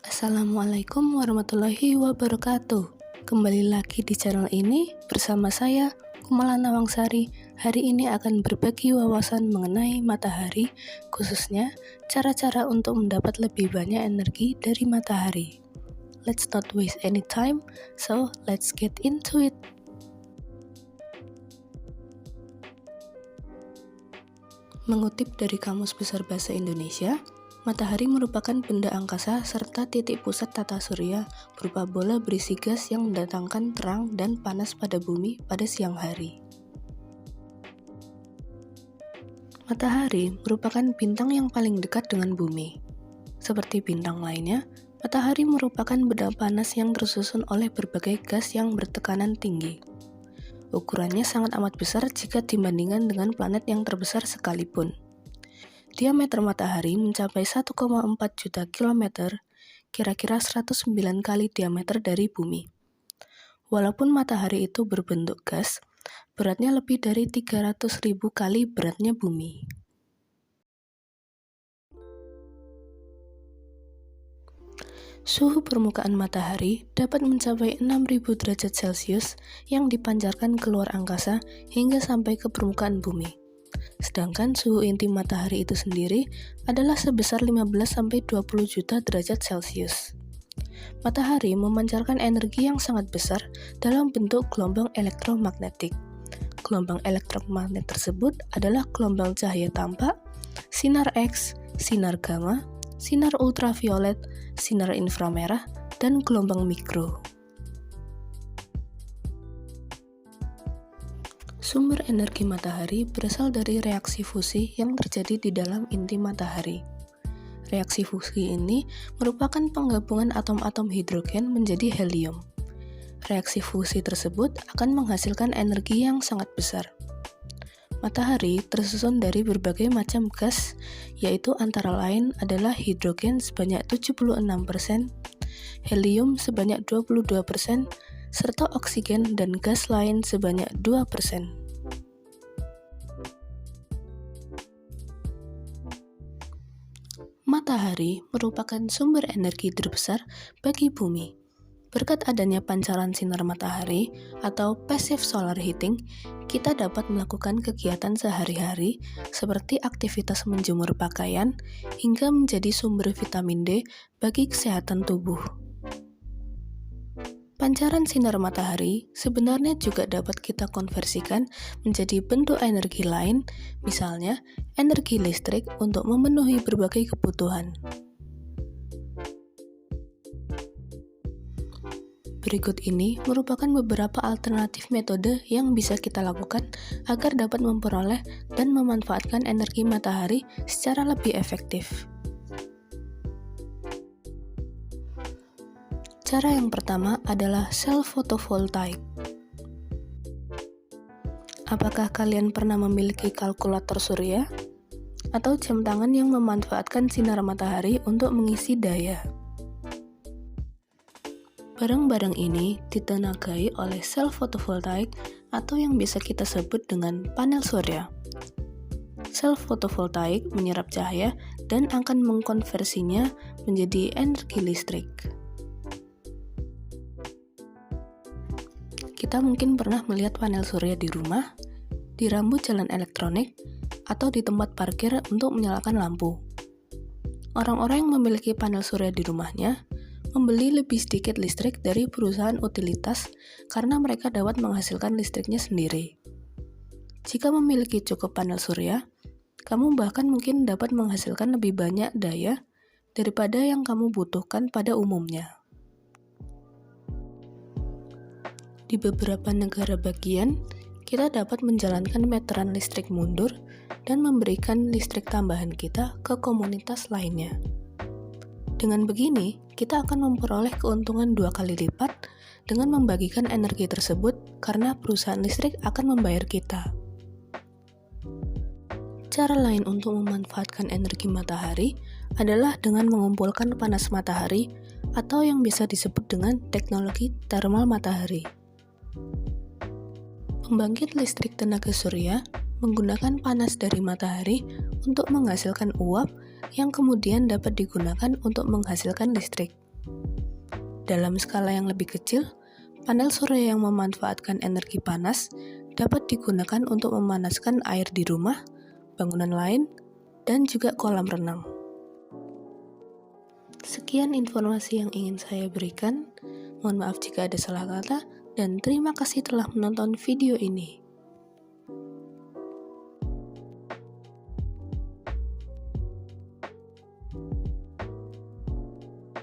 Assalamualaikum warahmatullahi wabarakatuh. Kembali lagi di channel ini bersama saya, Kumala Nawangsari. Hari ini akan berbagi wawasan mengenai matahari, khususnya cara-cara untuk mendapat lebih banyak energi dari matahari. Let's not waste any time, so let's get into it. Mengutip dari Kamus Besar Bahasa Indonesia, matahari merupakan benda angkasa serta titik pusat tata surya berupa bola berisi gas yang mendatangkan terang dan panas pada bumi pada siang hari. Matahari merupakan bintang yang paling dekat dengan bumi. Seperti bintang lainnya, matahari merupakan benda panas yang tersusun oleh berbagai gas yang bertekanan tinggi. Ukurannya sangat amat besar jika dibandingkan dengan planet yang terbesar sekalipun. Diameter matahari mencapai 1,4 juta kilometer, kira-kira 109 kali diameter dari bumi. Walaupun matahari itu berbentuk gas, beratnya lebih dari 300.000 kali beratnya bumi. Suhu permukaan matahari dapat mencapai 6.000 derajat Celcius yang dipancarkan keluar angkasa hingga sampai ke permukaan bumi. Sedangkan suhu inti matahari itu sendiri adalah sebesar 15-20 juta derajat Celcius. Matahari memancarkan energi yang sangat besar dalam bentuk gelombang elektromagnetik. Gelombang elektromagnet tersebut adalah gelombang cahaya tampak, sinar X, sinar gamma, sinar ultraviolet, sinar inframerah, dan gelombang mikro. Sumber energi matahari berasal dari reaksi fusi yang terjadi di dalam inti matahari. Reaksi fusi ini merupakan penggabungan atom-atom hidrogen menjadi helium. Reaksi fusi tersebut akan menghasilkan energi yang sangat besar. Matahari tersusun dari berbagai macam gas, yaitu antara lain adalah hidrogen sebanyak 76%, helium sebanyak 22%, serta oksigen dan gas lain sebanyak 2%. Matahari merupakan sumber energi terbesar bagi bumi. Berkat adanya pancaran sinar matahari atau passive solar heating, kita dapat melakukan kegiatan sehari-hari seperti aktivitas menjemur pakaian hingga menjadi sumber vitamin D bagi kesehatan tubuh. Pancaran sinar matahari sebenarnya juga dapat kita konversikan menjadi bentuk energi lain, misalnya energi listrik untuk memenuhi berbagai kebutuhan. Berikut ini merupakan beberapa alternatif metode yang bisa kita lakukan agar dapat memperoleh dan memanfaatkan energi matahari secara lebih efektif. Cara yang pertama adalah self photovoltaic. Apakah kalian pernah memiliki kalkulator surya atau jam tangan yang memanfaatkan sinar matahari untuk mengisi daya? Barang-barang ini ditenagai oleh self photovoltaic atau yang bisa kita sebut dengan panel surya. Self photovoltaic menyerap cahaya dan akan mengkonversinya menjadi energi listrik. Kita mungkin pernah melihat panel surya di rumah, di rambu jalan elektronik, atau di tempat parkir untuk menyalakan lampu. Orang-orang yang memiliki panel surya di rumahnya membeli lebih sedikit listrik dari perusahaan utilitas karena mereka dapat menghasilkan listriknya sendiri. Jika memiliki cukup panel surya, kamu bahkan mungkin dapat menghasilkan lebih banyak daya daripada yang kamu butuhkan pada umumnya. Di beberapa negara bagian, kita dapat menjalankan meteran listrik mundur dan memberikan listrik tambahan kita ke komunitas lainnya. Dengan begini, kita akan memperoleh keuntungan 2 kali lipat dengan membagikan energi tersebut karena perusahaan listrik akan membayar kita. Cara lain untuk memanfaatkan energi matahari adalah dengan mengumpulkan panas matahari atau yang bisa disebut dengan teknologi thermal matahari. Pembangkit listrik tenaga surya menggunakan panas dari matahari untuk menghasilkan uap yang kemudian dapat digunakan untuk menghasilkan listrik. Dalam skala yang lebih kecil, panel surya yang memanfaatkan energi panas dapat digunakan untuk memanaskan air di rumah, bangunan lain, dan juga kolam renang. Sekian informasi yang ingin saya berikan. Mohon maaf jika ada salah kata, dan terima kasih telah menonton video ini.